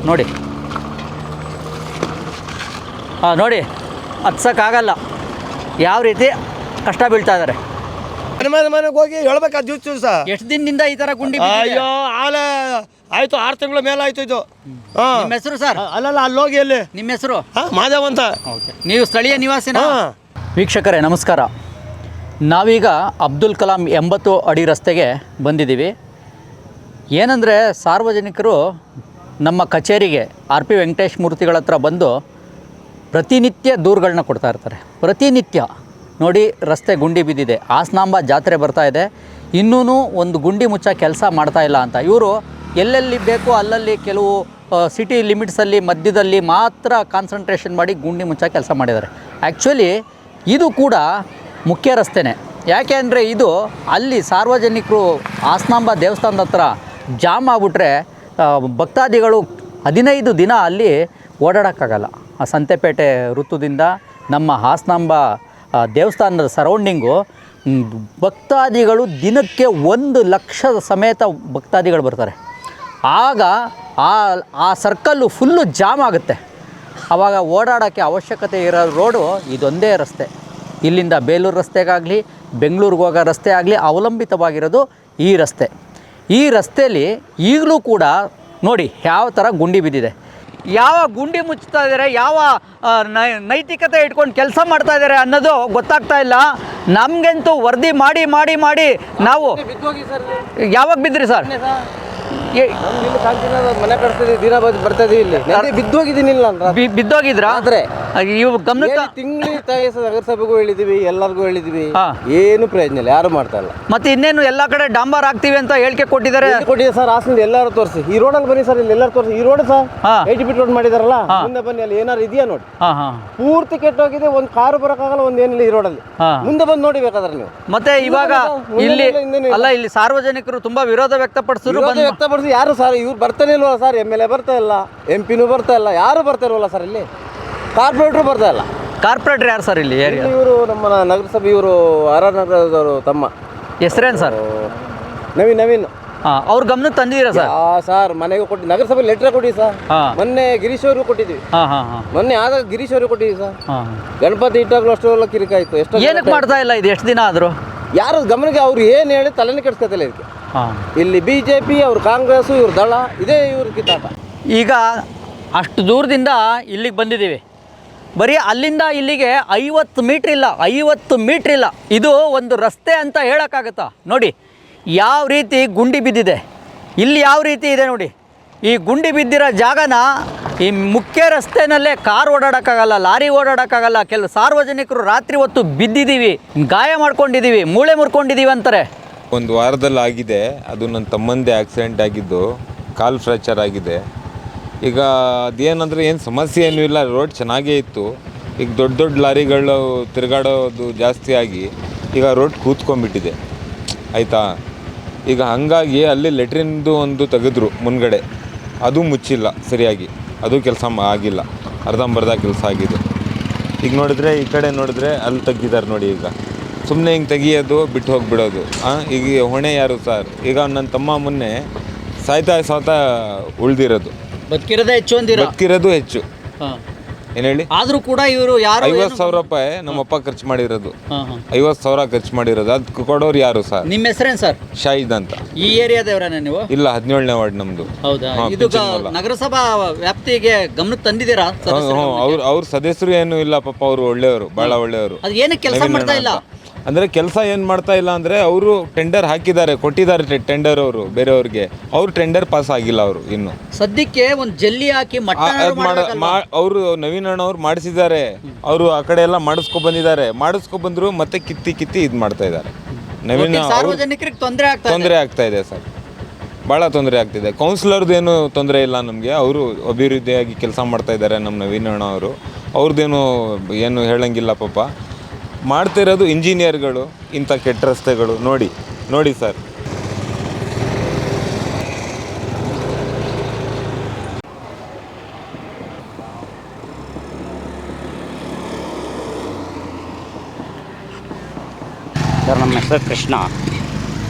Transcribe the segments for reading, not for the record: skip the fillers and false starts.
ನೋಡಿ. ನೋಡಿ ಹತ್ಸೋಕ್ಕಾಗಲ್ಲ, ಯಾವ ರೀತಿ ಕಷ್ಟ ಬೀಳ್ತಾ ಇದ್ದಾರೆ. ಮನೆಗೆ ಹೋಗಿ ಹೇಳ್ಬೇಕಾ ದಿವಸ ಎಷ್ಟು ದಿನದಿಂದ ಈ ಥರ ಗುಂಡಿ? ಅಯ್ಯೋ ಆಲೆ ಆಯ್ತು, 6 ತಿಂಗಳ ಮೇಲೆ ಆಯ್ತು ಇದು. ನಿಮ್ಮ ಹೆಸರು ಸರ್? ಅಲ್ಲಲ್ಲ, ಅಲ್ಲಿ ಹೋಗಿ ಎಲ್ಲಿ ನಿಮ್ಮ ಹೆಸರು? ಮಾದೇವ್ ಅಂತ. ನೀವು ಸ್ಥಳೀಯ ನಿವಾಸಿನ? ವೀಕ್ಷಕರೇ ನಮಸ್ಕಾರ. ನಾವೀಗ ಅಬ್ದುಲ್ ಕಲಾಂ 80 ಅಡಿ ರಸ್ತೆಗೆ ಬಂದಿದ್ದೀವಿ. ಏನಂದರೆ ಸಾರ್ವಜನಿಕರು ನಮ್ಮ ಕಚೇರಿಗೆ RP ವೆಂಕಟೇಶ್ ಮೂರ್ತಿಗಳ ಹತ್ರ ಬಂದು ಪ್ರತಿನಿತ್ಯ ದೂರುಗಳನ್ನ ಕೊಡ್ತಾ ಇರ್ತಾರೆ. ಪ್ರತಿನಿತ್ಯ ನೋಡಿ ರಸ್ತೆ ಗುಂಡಿ ಬಿದ್ದಿದೆ, ಹಾಸನಾಂಬ ಜಾತ್ರೆ ಬರ್ತಾ ಇದೆ, ಇನ್ನೂ ಒಂದು ಗುಂಡಿ ಮುಚ್ಚ ಕೆಲಸ ಮಾಡ್ತಾ ಇಲ್ಲ ಅಂತ. ಇವರು ಎಲ್ಲೆಲ್ಲಿ ಬೇಕೋ ಅಲ್ಲಲ್ಲಿ ಕೆಲವು ಸಿಟಿ ಲಿಮಿಟ್ಸಲ್ಲಿ ಮಧ್ಯದಲ್ಲಿ ಮಾತ್ರ ಕಾನ್ಸಂಟ್ರೇಷನ್ ಮಾಡಿ ಗುಂಡಿ ಮುಚ್ಚ ಕೆಲಸ ಮಾಡಿದ್ದಾರೆ. ಆ್ಯಕ್ಚುಲಿ ಇದು ಕೂಡ ಮುಖ್ಯ ರಸ್ತೆನೇ. ಯಾಕೆ ಅಂದರೆ ಇದು ಅಲ್ಲಿ ಸಾರ್ವಜನಿಕರು ಹಾಸನಾಂಬ ದೇವಸ್ಥಾನದ ಹತ್ರ ಜಾಮ್ ಆಗಿಬಿಟ್ರೆ ಭಕ್ತಾದಿಗಳು 15 ದಿನ ಅಲ್ಲಿ ಓಡಾಡೋಕ್ಕಾಗಲ್ಲ. ಆ ಸಂತೆಪೇಟೆ ವೃತ್ತದಿಂದ ನಮ್ಮ ಹಾಸನಾಂಬ ದೇವಸ್ಥಾನದ ಸರೌಂಡಿಂಗು ಭಕ್ತಾದಿಗಳು ದಿನಕ್ಕೆ 1 ಲಕ್ಷದ ಸಮೇತ ಭಕ್ತಾದಿಗಳು ಬರ್ತಾರೆ. ಆಗ ಆ ಸರ್ಕಲ್ಲು ಫುಲ್ಲು ಜಾಮ್ ಆಗುತ್ತೆ. ಆವಾಗ ಓಡಾಡೋಕ್ಕೆ ಅವಶ್ಯಕತೆ ಇರೋ ರೋಡು ಇದೊಂದೇ ರಸ್ತೆ. ಇಲ್ಲಿಂದ ಬೇಲೂರು ರಸ್ತೆಗಾಗಲಿ ಬೆಂಗಳೂರಿಗೆ ಹೋಗೋ ರಸ್ತೆ ಆಗಲಿ ಅವಲಂಬಿತವಾಗಿರೋದು ಈ ರಸ್ತೆ. ಈ ರಸ್ತೆಯಲ್ಲಿ ಈಗಲೂ ಕೂಡ ನೋಡಿ ಯಾವ ಥರ ಗುಂಡಿ ಬಿದ್ದಿದೆ. ಯಾವ ಗುಂಡಿ ಮುಚ್ತಾ ಇದ್ದಾರೆ, ಯಾವ ನೈತಿಕತೆ ಇಟ್ಕೊಂಡು ಕೆಲಸ ಮಾಡ್ತಾ ಇದ್ದಾರೆ ಅನ್ನೋದು ಗೊತ್ತಾಗ್ತಾ ಇಲ್ಲ. ನಮಗಂತೂ ವರದಿ ಮಾಡಿ ಮಾಡಿ ಮಾಡಿ ನಾವು ಯಾವಾಗ ಬಿದ್ದಿರಿ ಸರ್? ಮನೆ ಕಟ್ತಿದ್ದೀವಿ, ದಿನ ಬರ್ತಾ ಇದೀವಿ, ಇಲ್ಲಿ ಬಿದ್ದೋಗಿದ್ದೀನಿ. ಬಿದ್ದೋಗಿದ್ರಾ? ಇವು ಗಮನಕ್ಕೆ ತಿಂಗಳಿಗೆ ನಗರಸಭೆಗೂ ಹೇಳಿದೀವಿ, ಎಲ್ಲರಿಗೂ ಹೇಳಿದೀವಿ, ಏನು ಪ್ರಯೋಜನ ಇಲ್ಲ, ಯಾರು ಮಾಡ್ತಾ ಇಲ್ಲ. ಮತ್ತೆ ಇನ್ನೇನು ಎಲ್ಲ ಕಡೆ ಡಾಂಬರ್ ಹಾಕ್ತಿವಿ ಅಂತ ಹೇಳಿಕೆ ಕೊಟ್ಟಿದ್ದಾರೆ ಸರ್. ಹಾಸನದ ಎಲ್ಲರೂ ತೋರಿಸಿ, ಈ ರೋಡಲ್ಲಿ ಬನ್ನಿ ಸರ್, ಇಲ್ಲಿ ಎಲ್ಲರೂ ತೋರಿಸಿ. ಈ ರೋಡ್ ಸರ್ 80 ಫೀಟ್ ರೋಡ್ ಮಾಡಿದಾರಲ್ಲ, ಮುಂದೆ ಬನ್ನಿ, ಅಲ್ಲಿ ಏನಾರು ಇದೆಯಾ ನೋಡಿ. ಪೂರ್ತಿ ಕೆಟ್ಟೋಗಿದೆ, ಒಂದು ಕಾರು ಬರೋಕ್ಕಾಗಲ್ಲ, ಒಂದು ಏನಿಲ್ಲ ಈ ರೋಡಲ್ಲಿ. ಮುಂದೆ ಬಂದು ನೋಡಿ ಬೇಕಾದ್ರೆ ನೀವು. ಮತ್ತೆ ಇವಾಗ ಇಲ್ಲಿ ಅಲ್ಲ, ಇಲ್ಲಿ ಸಾರ್ವಜನಿಕರು ತುಂಬಾ ವಿರೋಧ ವ್ಯಕ್ತಪಡಿಸಿದ್ರು. ಯಾರು ಸರ್ ಇವ್ರು ಬರ್ತಾನೆ ಇಲ್ವಲ್ಲ ಸರ್? MLA ಬರ್ತಾ ಇಲ್ಲ, MP ಬರ್ತಾ ಇಲ್ಲ, ಯಾರು ಬರ್ತಾ ಇಲ್ವಲ್ಲ ಸರ್? ಇಲ್ಲಿ ಕಾರ್ಪೊರೇಟ್ರು ಬರ್ತಾ ಇಲ್ಲ. ಕಾರ್ಪೊರೇಟರ್ ಯಾರು ಸರ್ ಇಲ್ಲಿ? ಇವರು ನಮ್ಮ ನಗರಸಭೆ, ಇವರು RR ನಗರದವರು. ತಮ್ಮ ಹೆಸರೇನು ಸರ್? ನವೀನ್. ಅವ್ರ ಗಮನಕ್ಕೆ ತಂದಿದ್ದೀರಾ ಸರ್? ಸರ್ ಮನೆಗೆ ಕೊಟ್ಟು ನಗರಸಭೆ ಲೆಟರ್ ಕೊಟ್ಟಿವಿ ಸರ್. ಮೊನ್ನೆ ಗಿರೀಶ್ ಅವ್ರಿಗೂ ಕೊಟ್ಟಿದ್ವಿ. ಮೊನ್ನೆ ಆದಾಗ ಗಿರೀಶ್ ಅವ್ರಿಗೆ ಕೊಟ್ಟಿದ್ವಿ ಸರ್. ಗಣಪತಿ ಇಟ್ಟಾಗ್ಲೂ ಅಷ್ಟೆಲ್ಲ ಕಿರಿಕಾಯ್ತು. ಎಷ್ಟು ಏನಕ್ಕೆ ಮಾಡ್ತಾ ಇಲ್ಲ ಇದು? ಎಷ್ಟು ದಿನ ಆದರೂ ಯಾರು ಗಮನಕ್ಕೆ ಅವ್ರು ಏನು ಹೇಳಿ ತಲೆನೇ ಕೆಡ್ಸ್ಕೊತಿಲ್ಲ ಇದಕ್ಕೆ. ಇಲ್ಲಿ BJP, ಅವ್ರು ಕಾಂಗ್ರೆಸ್, ಇವ್ರ ದಳ, ಇದೇ ಇವ್ರ ಕಿತ್ತಾಟ. ಈಗ ಅಷ್ಟು ದೂರದಿಂದ ಇಲ್ಲಿಗೆ ಬಂದಿದ್ದೀವಿ. ಬರೀ ಅಲ್ಲಿಂದ ಇಲ್ಲಿಗೆ 50 ಮೀಟ್ರ್ ಇಲ್ಲ, 50 ಮೀಟ್ರ್ ಇಲ್ಲ. ಇದು ಒಂದು ರಸ್ತೆ ಅಂತ ಹೇಳೋಕ್ಕಾಗತ್ತಾ? ನೋಡಿ ಯಾವ ರೀತಿ ಗುಂಡಿ ಬಿದ್ದಿದೆ. ಇಲ್ಲಿ ಯಾವ ರೀತಿ ಇದೆ ನೋಡಿ. ಈ ಗುಂಡಿ ಬಿದ್ದಿರೋ ಜಾಗನ ಈ ಮುಖ್ಯ ರಸ್ತೆನಲ್ಲೇ ಕಾರ್ ಓಡಾಡೋಕ್ಕಾಗಲ್ಲ, ಲಾರಿ ಓಡಾಡೋಕ್ಕಾಗಲ್ಲ. ಕೆಲವು ಸಾರ್ವಜನಿಕರು ರಾತ್ರಿ ಹೊತ್ತು ಬಿದ್ದಿದ್ದೀವಿ, ಗಾಯ ಮಾಡ್ಕೊಂಡಿದ್ದೀವಿ, ಮೂಳೆ ಮುರ್ಕೊಂಡಿದ್ದೀವಿ ಅಂತಾರೆ. ಒಂದು ವಾರದಲ್ಲಿ ಆಗಿದೆ. ಅದು ನನ್ನ ತಮ್ಮಂದೇ ಆಕ್ಸಿಡೆಂಟ್ ಆಗಿದ್ದು, ಕಾಲು ಫ್ರ್ಯಾಕ್ಚರ್ ಆಗಿದೆ. ಈಗ ಅದೇನಂದರೆ ಏನು ಸಮಸ್ಯೆ ಏನೂ ಇಲ್ಲ, ರೋಡ್ ಚೆನ್ನಾಗೇ ಇತ್ತು. ಈಗ ದೊಡ್ಡ ದೊಡ್ಡ ಲಾರಿಗಳು ತಿರುಗಾಡೋದು ಜಾಸ್ತಿ ಆಗಿ ಈಗ ರೋಡ್ ಕೂತ್ಕೊಂಡ್ಬಿಟ್ಟಿದೆ, ಆಯಿತಾ. ಈಗ ಹಾಗಾಗಿ ಅಲ್ಲಿ ಲೆಟ್ರಿನ್ದು ಒಂದು ತೆಗೆದ್ರು ಮುನ್ಗಡೆ, ಅದು ಮುಚ್ಚಿಲ್ಲ ಸರಿಯಾಗಿ, ಅದು ಕೆಲಸ ಆಗಿಲ್ಲ, ಅರ್ಧಂಬರ್ಧ ಕೆಲಸ ಆಗಿದೆ. ಈಗ ನೋಡಿದ್ರೆ ಈ ಕಡೆ ನೋಡಿದ್ರೆ ಅಲ್ಲಿ ತೆಗ್ದಿದ್ದಾರೆ ನೋಡಿ. ಈಗ ಸುಮ್ಮನೆ ಹಿಂಗೆ ತೆಗಿಯೋದು, ಬಿಟ್ಟು ಹೋಗಿಬಿಡೋದು. ಈಗ ಹೊಣೆ ಯಾರು ಸರ್? ಈಗ ನನ್ನ ತಮ್ಮ ಮೊನ್ನೆ ಸಾಯ್ತಾ ಉಳ್ದಿರೋದು, ಬದುಕಿರೋದು ಹೆಚ್ಚು. ಏನು ಹೇಳಿ? ಆದರೂ ಕೂಡ ಇವರು ಯಾರು 50,000 ರೂಪಾಯಿ ನಮ್ಮಪ್ಪ ಖರ್ಚು ಮಾಡಿರೋದು, 50,000 ಖರ್ಚು ಮಾಡಿರೋದು. ಅದು ಕೊಡೋರು ಯಾರು ಸರ್? ನಿಮ್ಮ ಹೆಸರೇನು ಸರ್? ಶಾಹಿದ್ ಅಂತ. ಈ ಏರಿಯಾದವರೇನ ನೀವು? ಇಲ್ಲ, 17ನೇ ವಾರ್ಡ್ ನಮ್ಮದು. ಹೌದಾ? ಇದು ನಗರಸಭಾ ವ್ಯಾಪ್ತಿಗೆ ಗಮನಕ್ಕೆ ತಂದಿದ್ದೀರಾ? ಅವ್ರ ಸದಸ್ಯರು ಏನು ಇಲ್ಲ ಪಾಪ, ಅವರು ಒಳ್ಳೆಯವರು, ಭಾಳ ಒಳ್ಳೆಯವರು. ಅದು ಏನಕ್ಕೆ ಕೆಲಸ ಮಾಡ್ತಾ ಇಲ್ಲ ಅಂದರೆ ಕೆಲಸ ಏನು ಮಾಡ್ತಾ ಇಲ್ಲ ಅಂದರೆ, ಅವರು ಟೆಂಡರ್ ಹಾಕಿದ್ದಾರೆ, ಕೊಟ್ಟಿದ್ದಾರೆ ಟೆಂಡರ್ ಅವರು ಬೇರೆಯವ್ರಿಗೆ. ಅವ್ರು ಟೆಂಡರ್ ಪಾಸ್ ಆಗಿಲ್ಲ. ಅವರು ಇನ್ನು ಸದ್ಯಕ್ಕೆ ಒಂದು ಜಲ್ಲಿ ಹಾಕಿ ಅವರು ನವೀನ್ ಅಣ್ಣ ಅವ್ರು ಮಾಡಿಸಿದ್ದಾರೆ. ಅವರು ಆ ಕಡೆ ಎಲ್ಲ ಮಾಡಿಸ್ಕೊಬಂದ್ರು, ಮತ್ತೆ ಕಿತ್ತಿ ಇದು ಮಾಡ್ತಾ ಇದ್ದಾರೆ. ನವೀನ್ ಸಾರ್ವಜನಿಕರಿಗೆ ತೊಂದರೆ ಆಗ್ತಾ ಇದೆ ಸರ್, ಭಾಳ ತೊಂದರೆ ಆಗ್ತಿದೆ. ಕೌನ್ಸಿಲರ್ದು ಏನು ತೊಂದರೆ ಇಲ್ಲ ನಮಗೆ, ಅವರು ಅಭಿವೃದ್ಧಿಯಾಗಿ ಕೆಲಸ ಮಾಡ್ತಾ ಇದ್ದಾರೆ ನಮ್ಮ ನವೀನ್ ಅಣ್ಣ ಅವರು. ಅವ್ರದ್ದೇನು ಏನು ಹೇಳಂಗಿಲ್ಲ ಪಾಪ. ಮಾಡ್ತಿರೋದು ಇಂಜಿನಿಯರ್ಗಳು ಇಂಥ ಕೆಟ್ಟ ರಸ್ತೆಗಳು ನೋಡಿ ಸರ್. ಸರ್ ನಮ್ಮ ಹೆಸರು ಕೃಷ್ಣ,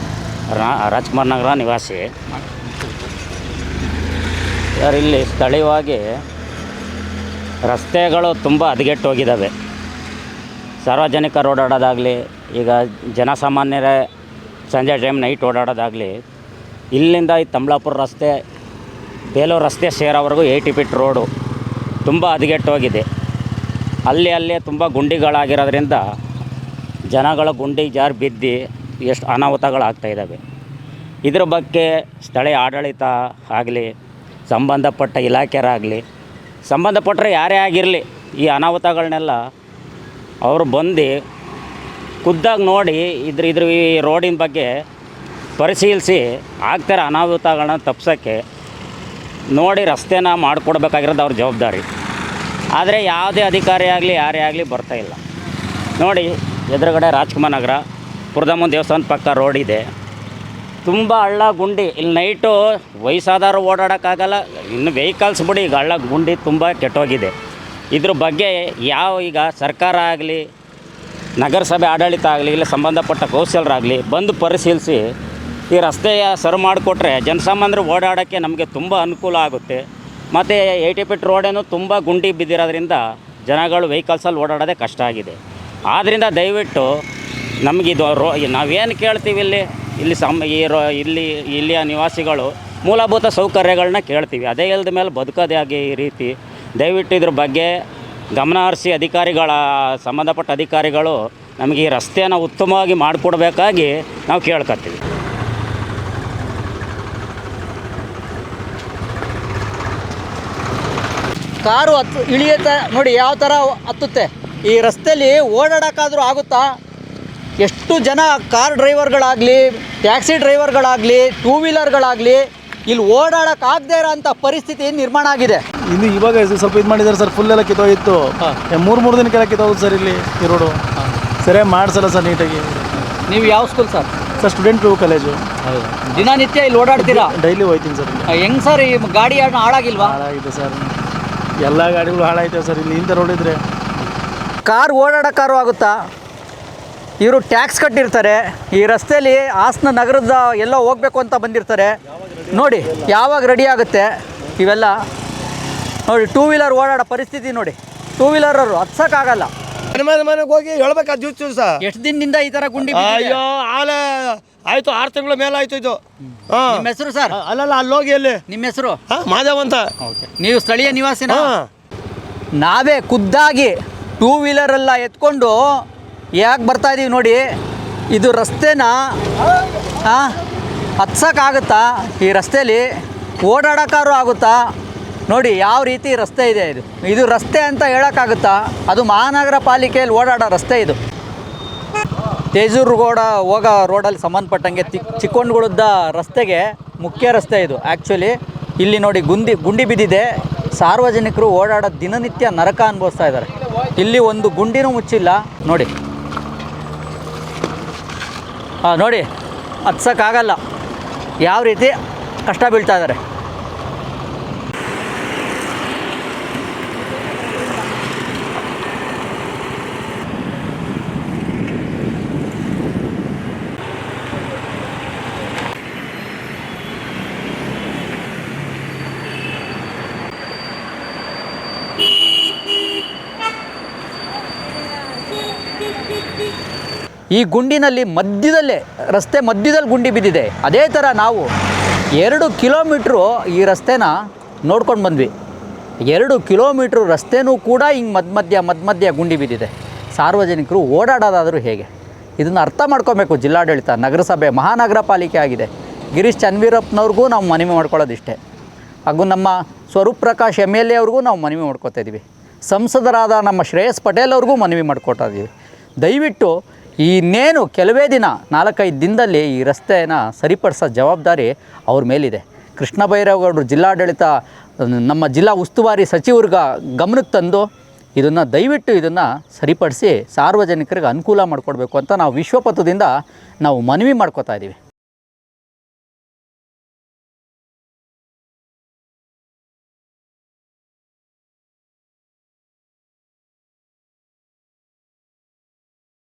ರಾಜ್ಕುಮಾರ್ ನಗರ ನಿವಾಸಿ. ಸರ್ ಇಲ್ಲಿ ಸ್ಥಳೀಯವಾಗಿ ರಸ್ತೆಗಳು ತುಂಬ ಹದಗೆಟ್ಟೋಗಿದ್ದಾವೆ. ಸಾರ್ವಜನಿಕರು ಓಡಾಡೋದಾಗಲಿ, ಈಗ ಜನಸಾಮಾನ್ಯರೇ ಸಂಜೆ ಟೈಮ್ ನೈಟ್ ಓಡಾಡೋದಾಗಲಿ, ಇಲ್ಲಿಂದ ಈ ತಮ್ಲಾಪುರ ರಸ್ತೆ ಬೇಲೂರು ರಸ್ತೆ ಸೇರೋವರೆಗೂ 80 ಫೀಟ್ ರೋಡು ತುಂಬ ಹದಗೆಟ್ಟೋಗಿದೆ. ಅಲ್ಲೇ ತುಂಬ ಗುಂಡಿಗಳಾಗಿರೋದ್ರಿಂದ ಜನಗಳ ಗುಂಡಿ ಜಾರಿ ಬಿದ್ದು ಎಷ್ಟು ಅನಾಹುತಗಳಾಗ್ತಾಯಿದ್ದಾವೆ. ಇದ್ರ ಬಗ್ಗೆ ಸ್ಥಳೀಯ ಆಡಳಿತ ಆಗಲಿ, ಸಂಬಂಧಪಟ್ಟ ಇಲಾಖೆಯರಾಗಲಿ, ಸಂಬಂಧಪಟ್ಟರೆ ಯಾರೇ ಆಗಿರಲಿ, ಈ ಅನಾಹುತಗಳನ್ನೆಲ್ಲ ಅವರು ಬಂದು ಖುದ್ದಾಗಿ ನೋಡಿ ಇದ್ರ ಈ ರೋಡಿನ ಬಗ್ಗೆ ಪರಿಶೀಲಿಸಿ ಆಗ್ತಾರ ಅನಾಹುತಗಳನ್ನ ತಪ್ಪಿಸೋಕ್ಕೆ ನೋಡಿ ರಸ್ತೆನ ಮಾಡಿಕೊಡ್ಬೇಕಾಗಿರೋದು ಅವ್ರ ಜವಾಬ್ದಾರಿ. ಆದರೆ ಯಾವುದೇ ಅಧಿಕಾರಿ ಆಗಲಿ ಯಾರೇ ಆಗಲಿ ಬರ್ತಾಯಿಲ್ಲ. ನೋಡಿ ಎದುರುಗಡೆ ರಾಜ್ಕುಮಾರ್ ನಗರ ಪುರದಮ್ಮನ ದೇವಸ್ಥಾನದ ಪಕ್ಕ ರೋಡ್ ಇದೆ, ತುಂಬ ಹಳ್ಳ ಗುಂಡಿ. ಇಲ್ಲಿ ನೈಟು ವಯಸ್ಸಾದವರು ಓಡಾಡೋಕ್ಕಾಗಲ್ಲ, ಇನ್ನು ವೆಹಿಕಲ್ಸ್ ಬಿಡಿ, ಈಗ ಹಳ್ಳ ಗುಂಡಿ ತುಂಬ ಕೆಟ್ಟೋಗಿದೆ. ಇದ್ರ ಬಗ್ಗೆ ಈಗ ಸರ್ಕಾರ ಆಗಲಿ, ನಗರಸಭೆ ಆಡಳಿತ ಆಗಲಿ, ಇಲ್ಲ ಸಂಬಂಧಪಟ್ಟ ಕೌನ್ಸಿಲರಾಗಲಿ ಬಂದು ಪರಿಶೀಲಿಸಿ ಈ ರಸ್ತೆಯ ಸರಿ ಮಾಡಿಕೊಟ್ರೆ ಜನಸಾಮಾನ್ಯರು ಓಡಾಡೋಕ್ಕೆ ನಮಗೆ ತುಂಬ ಅನುಕೂಲ ಆಗುತ್ತೆ. ಮತ್ತು 80 ಫೀಟ್ ರೋಡೇನು ತುಂಬ ಗುಂಡಿ ಬಿದ್ದಿರೋದ್ರಿಂದ ಜನಗಳು ವೆಹಿಕಲ್ಸಲ್ಲಿ ಓಡಾಡೋದೇ ಕಷ್ಟ ಆಗಿದೆ. ಆದ್ದರಿಂದ ದಯವಿಟ್ಟು ನಮಗಿದು ನಾವೇನು ಕೇಳ್ತೀವಿ ಇಲ್ಲಿಯ ನಿವಾಸಿಗಳು ಮೂಲಭೂತ ಸೌಕರ್ಯಗಳನ್ನ ಕೇಳ್ತೀವಿ. ಅದೇ ಇಲ್ಲದ ಮೇಲೆ ಬದುಕೋದೇ ಆಗಿ ಈ ರೀತಿ. ದಯವಿಟ್ಟು ಇದ್ರ ಬಗ್ಗೆ ಗಮನ ಹರಿಸಿ ಸಂಬಂಧಪಟ್ಟ ಅಧಿಕಾರಿಗಳು ನಮಗೆ ಈ ರಸ್ತೆಯನ್ನು ಉತ್ತಮವಾಗಿ ಮಾಡಿಕೊಡ್ಬೇಕಾಗಿ ನಾವು ಕೇಳ್ಕೊತೀವಿ. ಕಾರು ಇಳಿಯುತ್ತೆ ನೋಡಿ, ಯಾವ ಥರ ಹತ್ತುತ್ತೆ. ಈ ರಸ್ತೆಯಲ್ಲಿ ಓಡಾಡೋಕ್ಕಾದರೂ ಆಗುತ್ತಾ? ಎಷ್ಟು ಜನ ಕಾರ್ ಡ್ರೈವರ್ಗಳಾಗಲಿ, ಟ್ಯಾಕ್ಸಿ ಡ್ರೈವರ್ಗಳಾಗಲಿ, ಟೂ ವೀಲರ್ಗಳಾಗಲಿ ಇಲ್ಲಿ ಓಡಾಡೋಕ್ಕಾಗದೇ ಇರೋಂಥ ಪರಿಸ್ಥಿತಿ ನಿರ್ಮಾಣ ಆಗಿದೆ. ಇನ್ನು ಇವಾಗ ಸ್ವಲ್ಪ ಇದು ಮಾಡಿದ್ದಾರೆ ಸರ್, ಫುಲ್ ಎಲ್ಲ ಕಿತ್ತೋಗಿತ್ತು. 3 ದಿನಕ್ಕೆಲ್ಲ ಕಿತ್ತೋಗುತ್ತೆ ಸರ್ ಇಲ್ಲಿ ಈ ರೋಡು. ಸರಿಯಾಗಿ ಮಾಡಿಸಲ್ಲ ಸರ್ ನೀಟಾಗಿ. ನೀವು ಯಾವ school sir? Sir student college. ದಿನನಿತ್ಯ ಇಲ್ಲಿ ಓಡಾಡ್ತೀರಾ? ಡೈಲಿ ಹೋಗ್ತೀನಿ ಸರ್. ಹೆಂಗೆ ಸರ್ ಈ ಗಾಡಿ ಹಾಳಾಗಿಲ್ವಾ? ಹಾಳಾಗಿದೆ ಸರ್, ಎಲ್ಲ ಗಾಡಿಗಳು ಹಾಳಾಯ್ತವೆ ಸರ್ ಇಲ್ಲಿ ಇಂಥ ರೋಡ್ ಇದ್ದರೆ. ಕಾರ್ ಓಡಾಡೋಕ್ಕಾರು ಆಗುತ್ತಾ? ಇವರು ಟ್ಯಾಕ್ಸ್ ಕಟ್ಟಿರ್ತಾರೆ, ಈ ರಸ್ತೆಯಲ್ಲಿ ಹಾಸನ ನಗರದ ಎಲ್ಲ ಹೋಗಬೇಕು ಅಂತ ಬಂದಿರ್ತಾರೆ. ನೋಡಿ ಯಾವಾಗ ರೆಡಿ ಆಗುತ್ತೆ ಇವೆಲ್ಲ. ನೋಡಿ ಟೂ ವೀಲರ್ ಓಡಾಡೋ ಪರಿಸ್ಥಿತಿ ನೋಡಿ. ಟೂ ವೀಲರವರು ಹತ್ಸೋಕ್ಕಾಗಲ್ಲ. ಮನೆಗೆ ಹೋಗಿ ಹೇಳ್ಬೇಕಾದ ಜ್ಯೂಸ್ ಸರ್. ಎಷ್ಟು ದಿನದಿಂದ ಈ ಥರ ಗುಂಡಿ? ಅಯ್ಯೋ ಆಯ್ತು 6 ತಿಂಗಳ ಮೇಲೆ ಆಯ್ತು ಇದು. ನಿಮ್ಮ ಹೆಸರು ಸರ್? ಅಲ್ಲಲ್ಲ ಅಲ್ಲಿ ಹೋಗಿ ಅಲ್ಲಿ. ನಿಮ್ಮ ಹೆಸರು? ಮಾಧವ್ ಅಂತ. ನೀವು ಸ್ಥಳೀಯ ನಿವಾಸಿನ? ನಾವೇ ಖುದ್ದಾಗಿ ಟೂ ವೀಲರೆಲ್ಲ ಎತ್ಕೊಂಡು ಯಾಕೆ ಬರ್ತಾಯಿದ್ದೀವಿ ನೋಡಿ. ಇದು ರಸ್ತೆನ ಹತ್ಸೋಕ್ಕಾಗುತ್ತಾ? ಈ ರಸ್ತೆಯಲ್ಲಿ ಓಡಾಡೋಕ್ಕಾರು ಆಗುತ್ತಾ? ನೋಡಿ ಯಾವ ರೀತಿ ರಸ್ತೆ ಇದೆ. ಇದು ರಸ್ತೆ ಅಂತ ಹೇಳೋಕ್ಕಾಗುತ್ತಾ? ಅದು ಮಹಾನಗರ ಪಾಲಿಕೆಯಲ್ಲಿ ಓಡಾಡೋ ರಸ್ತೆ ಇದು. ತೇಜೂರುಗೋಡ ಹೋಗೋ ರೋಡಲ್ಲಿ ಸಂಬಂಧಪಟ್ಟಂಗೆ ಚಿಕ್ಕೊಂಡ್ಗುಳದ ರಸ್ತೆಗೆ ಮುಖ್ಯ ರಸ್ತೆ ಇದು. ಆ್ಯಕ್ಚುಲಿ ಇಲ್ಲಿ ನೋಡಿ ಗುಂಡಿ ಬಿದ್ದಿದೆ. ಸಾರ್ವಜನಿಕರು ಓಡಾಡೋ ದಿನನಿತ್ಯ ನರಕ ಅನುಭವಿಸ್ತಾ ಇದ್ದಾರೆ. ಇಲ್ಲಿ ಒಂದು ಗುಂಡಿನೂ ಮುಚ್ಚಿಲ್ಲ ನೋಡಿ. ನೋಡಿ ಹತ್ಸೋಕ್ಕಾಗಲ್ಲ, ಯಾವ ರೀತಿ ಕಷ್ಟ ಬೀಳ್ತಾ ಇದ್ದಾರೆ. ಈ ಗುಂಡಿನಲ್ಲಿ ರಸ್ತೆ ಮಧ್ಯದಲ್ಲಿ ಗುಂಡಿ ಬಿದ್ದಿದೆ. ಅದೇ ಥರ ನಾವು 2 ಕಿಲೋಮೀಟ್ರು ಈ ರಸ್ತೆನ ನೋಡ್ಕೊಂಡು ಬಂದ್ವಿ. 2 ಕಿಲೋಮೀಟ್ರು ರಸ್ತೆನೂ ಕೂಡ ಹಿಂಗೆ ಮಧ್ಯ ಗುಂಡಿ ಬಿದ್ದಿದೆ. ಸಾರ್ವಜನಿಕರು ಓಡಾಡೋದಾದರೂ ಹೇಗೆ? ಇದನ್ನು ಅರ್ಥ ಮಾಡ್ಕೊಬೇಕು ಜಿಲ್ಲಾಡಳಿತ, ನಗರಸಭೆ, ಮಹಾನಗರ ಪಾಲಿಕೆ ಆಗಿದೆ. ಗಿರೀಶ್ ಚನ್ನವೀರಪ್ಪನವ್ರಿಗೂ ನಾವು ಮನವಿ ಮಾಡ್ಕೊಳ್ಳೋದಿಷ್ಟೇ. ಹಾಗೂ ನಮ್ಮ ಸ್ವರೂಪ್ ಪ್ರಕಾಶ್ MLA ಅವ್ರಿಗೂ ನಾವು ಮನವಿ ಮಾಡ್ಕೊತಾ ಇದ್ದೀವಿ. ಸಂಸದರಾದ ನಮ್ಮ ಶ್ರೇಯಸ್ ಪಟೇಲ್ ಅವ್ರಿಗೂ ಮನವಿ ಮಾಡ್ಕೊತಾ ಇದ್ದೀವಿ. ದಯವಿಟ್ಟು ಇನ್ನೇನು ಕೆಲವೇ ದಿನ 4-5 ದಿನದಲ್ಲಿ ಈ ರಸ್ತೆನ ಸರಿಪಡಿಸೋ ಜವಾಬ್ದಾರಿ ಅವ್ರ ಮೇಲಿದೆ. ಕೃಷ್ಣ ಬೈರೇಗೌಡರು ಜಿಲ್ಲಾಡಳಿತ, ನಮ್ಮ ಜಿಲ್ಲಾ ಉಸ್ತುವಾರಿ ಸಚಿವರಿಗೆ ಗಮನಕ್ಕೆ ತಂದು ದಯವಿಟ್ಟು ಇದನ್ನು ಸರಿಪಡಿಸಿ ಸಾರ್ವಜನಿಕರಿಗೆ ಅನುಕೂಲ ಮಾಡಿಕೊಡ್ಬೇಕು ಅಂತ ನಾವು ವಿಶ್ವಪಥದಿಂದ ನಾವು ಮನವಿ ಮಾಡ್ಕೊತಾ ಇದ್ದೀವಿ.